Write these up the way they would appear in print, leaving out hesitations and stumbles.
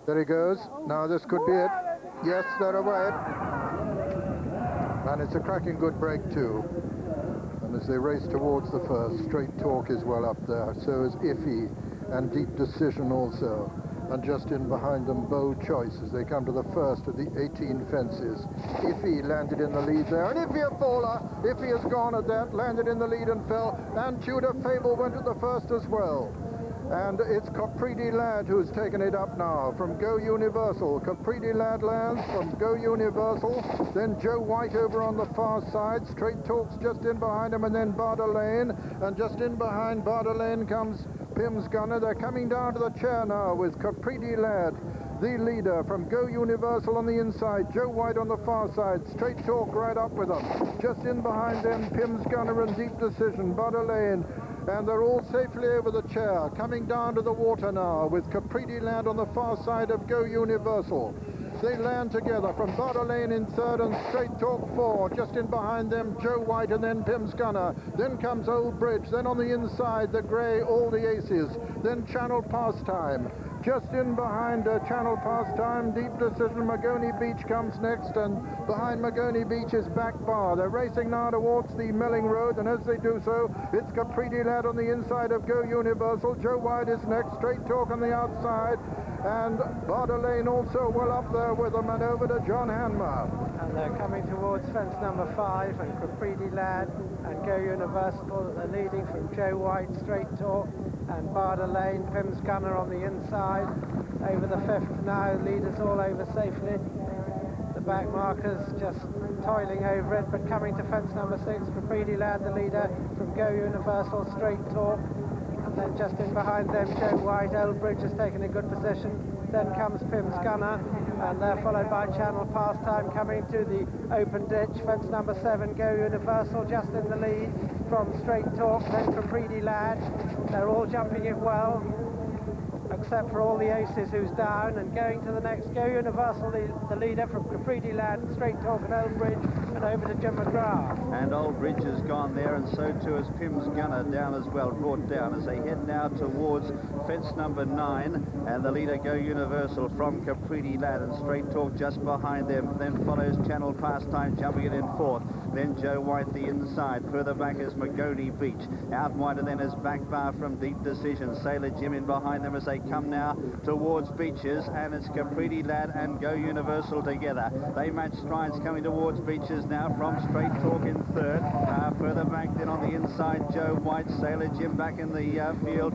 There he goes. Now this could be it. Yes, they're away. And it's a cracking good break too. And as they race towards the first, Straight Talk is well up there. So is Ifeee and Deep Decision also. And just in behind them, Bold Choice as they come to the first of the 18 fences. Ifeee landed in the lead there. And Ifeee a faller. Ifeee has gone at that, landed in the lead and fell. And Tudor Fable went at the first as well. And it's Capridi Lad who's taken it up now from Go Universal. Capridi Lad lands from Go Universal. Then Joe White over on the far side. Straight Talk's just in behind him, and then Bardalane. And just in behind Bardalane comes Pims Gunner. They're coming down to the chair now with Capridi Lad, the leader from Go Universal on the inside. Joe White on the far side. Straight Talk right up with them. Just in behind them, Pims Gunner and Deep Decision. Bardalane. And they're all safely over the chair, coming down to the water now with Capridi Land on the far side of Go Universal. They land together from Bardalane in third and Straight Talk four. Just in behind them, Joe White and then Pims Gunner. Then comes Old Bridge. Then on the inside, the Grey, all the aces. Then Channel Pastime. Just in behind Channel Pastime, Deep Decision, Magoni Beach comes next, and behind Magoni Beach is Back Bar. They're racing now towards the Melling Road, and as they do so, it's Capridi Lad on the inside of Go Universal. Joe White is next, Straight Talk on the outside, and Bardalane also well up there with them, and over to John Hanmer. And they're coming towards fence number 5, and Capridi Lad and Go Universal. They're leading from Joe White, Straight Talk, and Bardalane, Pims Gunner on the inside. Over the 5th now, leaders all over safely. The back markers just toiling over it, but coming to fence number 6, Capridi Lad, the leader from Go Universal, Straight Talk. And then just in behind them, Joe White. Old Bridge has taken a good position. Then comes Pims Gunner, and they're followed by Channel Pastime coming to the open ditch. Fence number 7, Go Universal just in the lead from Straight Talk, then Capridi Lad. They're all jumping it well, except for all the aces who's down, and going to the next, Go Universal, the leader from Capridi Lad, Straight Talk and Old Bridge, and over to Jim McGrath. And Old Bridge has gone there, and so too is Pims Gunner down as well, brought down as they head now towards fence number 9, and the leader Go Universal from Capridi Lad, and Straight Talk just behind them. Then follows Channel Pastime jumping it in 4th. Then Joe White the inside. Further back is Magoni Beach. Out wider then is Back Bar from Deep Decision. Sailor Jim in behind them as they come now towards Beaches, and it's Capridi Lad and Go Universal together. They match strides coming towards Beaches now from Straight Talk in 3rd. Further back then on the inside, Joe White. Sailor Jim back in the field.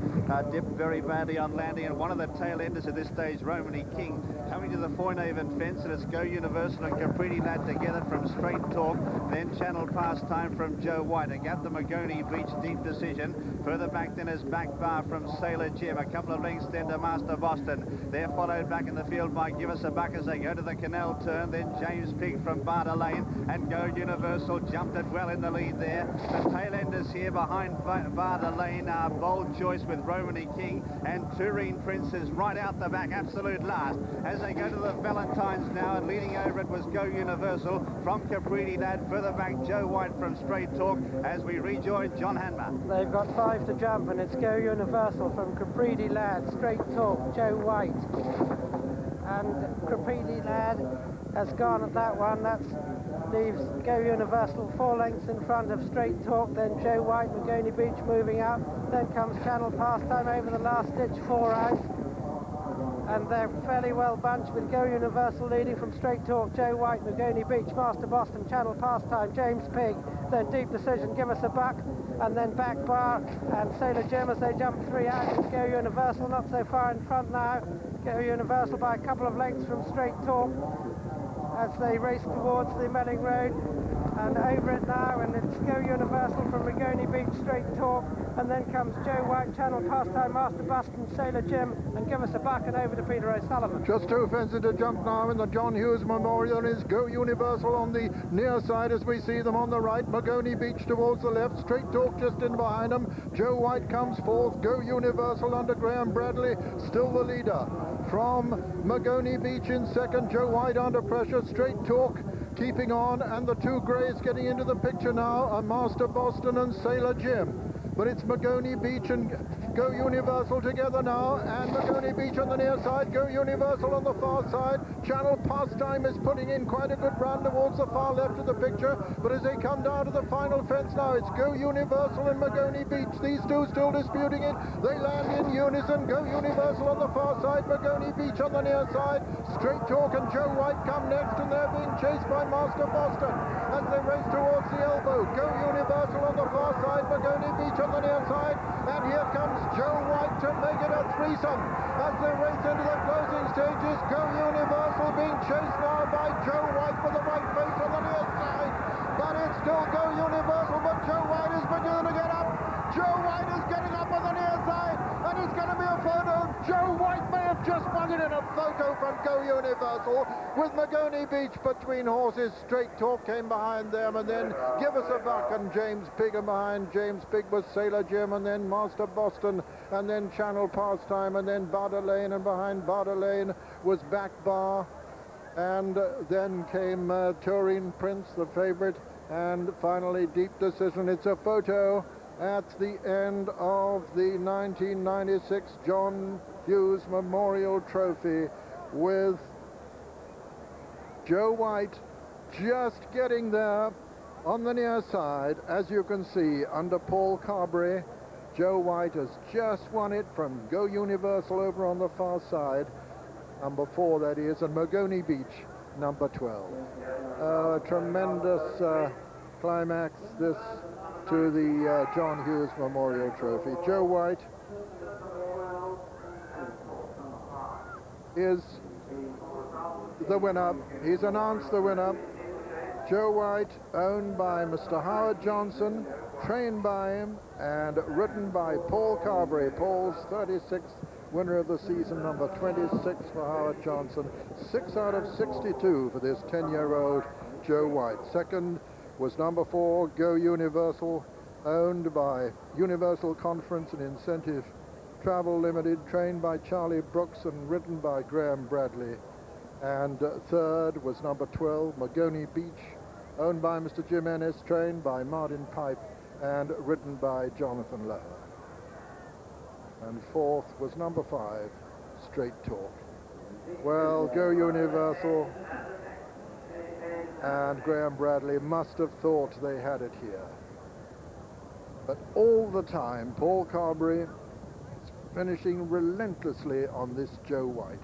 Dipped very badly on landing, and one of the tail enders at this stage, Romany King, coming to the Foynaven fence, and it's Go Universal and Capridi Lad together from Straight Talk. Then Channel Pastime from Joe White, and got the Magoni Beach, Deep Decision. Further back then is Back Bar from Sailor Jim. A couple of lengths then to Master Boston. They're followed back in the field by Give Us a Buck as they go to the canal turn. Then James Pig from Bardalane, and Go Universal jumped it well in the lead there. The tail enders here behind Bardalane are Bold Choice with Romany King, and Toureen Prince is right out the back, absolute last. As they go to the Valentines now, and leading over it was Go Universal from Capridi Lad. Further back, Joe White from Straight Talk as we rejoin John Hanmer. They've got 5 to jump, and it's Go Universal from Capridi Lad, Straight Talk, Joe White. And Capridi Lad has gone at that one. That leaves Go Universal 4 lengths in front of Straight Talk, then Joe White, Magoni Beach moving up. Then comes Channel Pastime over the last ditch 4 out. And they're fairly well bunched with Go Universal leading from Straight Talk, Joe White, Magoni Beach, Master Boston, Channel Pastime, James Pig, then Deep Decision, Give Us a Buck, and then Back Bar and Sailor Jim as they jump 3 out. It's Go Universal not so far in front now. Go Universal by a couple of lengths from Straight Talk as they race towards the Melling Road. And over it now, and it's Go Universal from Magoni Beach, Straight Talk, and then comes Joe White, Channel Pastime, Master Boston, Sailor Jim, and Give Us a Buck, and over to Peter O'Sullivan. Just 2 fences to jump now in the John Hughes Memorial is Go Universal on the near side as we see them on the right. Magoni Beach towards the left. Straight Talk just in behind them. Joe White comes 4th. Go Universal under Graham Bradley, still the leader. From Magoni Beach in 2nd. Joe White under pressure. Straight Talk keeping on, and the 2 greys getting into the picture now are Master Boston and Sailor Jim. But it's Magoni Beach and Go Universal together now, and Magoni Beach on the near side. Go Universal on the far side. Channel Pastime is putting in quite a good run towards the far left of the picture, but as they come down to the final fence now, it's Go Universal and Magoni Beach. These two still disputing it. They land in unison. Go Universal on the far side, Magoni Beach on the near side. Straight Talk and Joe White come next, and they're being chased by Master Boston as they race towards the elbow. Go Universal on the far side, Magoni Beach on the near side, and here comes Joe White to make it a threesome as they race into the closing stages. Go Universal being chased now by Joe White with the white face on the near side, but it's still Go Universal, but Joe White is beginning to get up. Joe White is getting up on the near side, and it's going to be a photo. Joe White may have just won it in a photo from Go Universal with Magoni Beach between horses. Straight Talk came behind them, and then Give Us a Buck and James Pigg are behind. James Pigg was Sailor Jim, and then Master Boston, and then Channel Pastime, and then Barder Lane, and behind Barder Lane was Back Bar, and then came Toureen Prince, the favorite, and finally Deep Decision. It's a photo at the end of the 1996 John Hughes Memorial Trophy with Joe White just getting there on the near side. As you can see, under Paul Carberry, Joe White has just won it from Go Universal over on the far side. Number 4, that is, and Magoni Beach, number 12. A tremendous climax, this, to the John Hughes Memorial Trophy. Joe White is the winner. He's announced the winner. Joe White, owned by Mr. Howard Johnson, trained by him, and ridden by Paul Carberry. Paul's 36th winner of the season, number 26 for Howard Johnson. 6 out of 62 for this 10-year-old Joe White. Second was number 4, Go Universal, owned by Universal Conference and Incentive Travel Limited, trained by Charlie Brooks and ridden by Graham Bradley. And third was number 12, Magoni Beach, owned by Mr. Jim Ennis, trained by Martin Pipe and ridden by Jonathan Lowe. And fourth was number 5, Straight Talk. Well, Go Universal and Graham Bradley must have thought they had it here. But all the time, Paul Carberry is finishing relentlessly on this Joe White.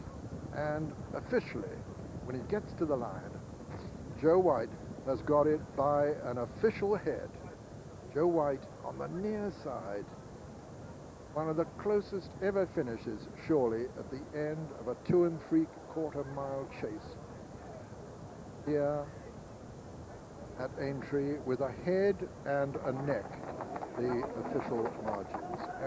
And officially, when he gets to the line, Joe White has got it by an official head. Joe White on the near side. One of the closest ever finishes, surely, at the end of a 2 3/4 mile chase. Here at Aintree, with a head and a neck, the official margins.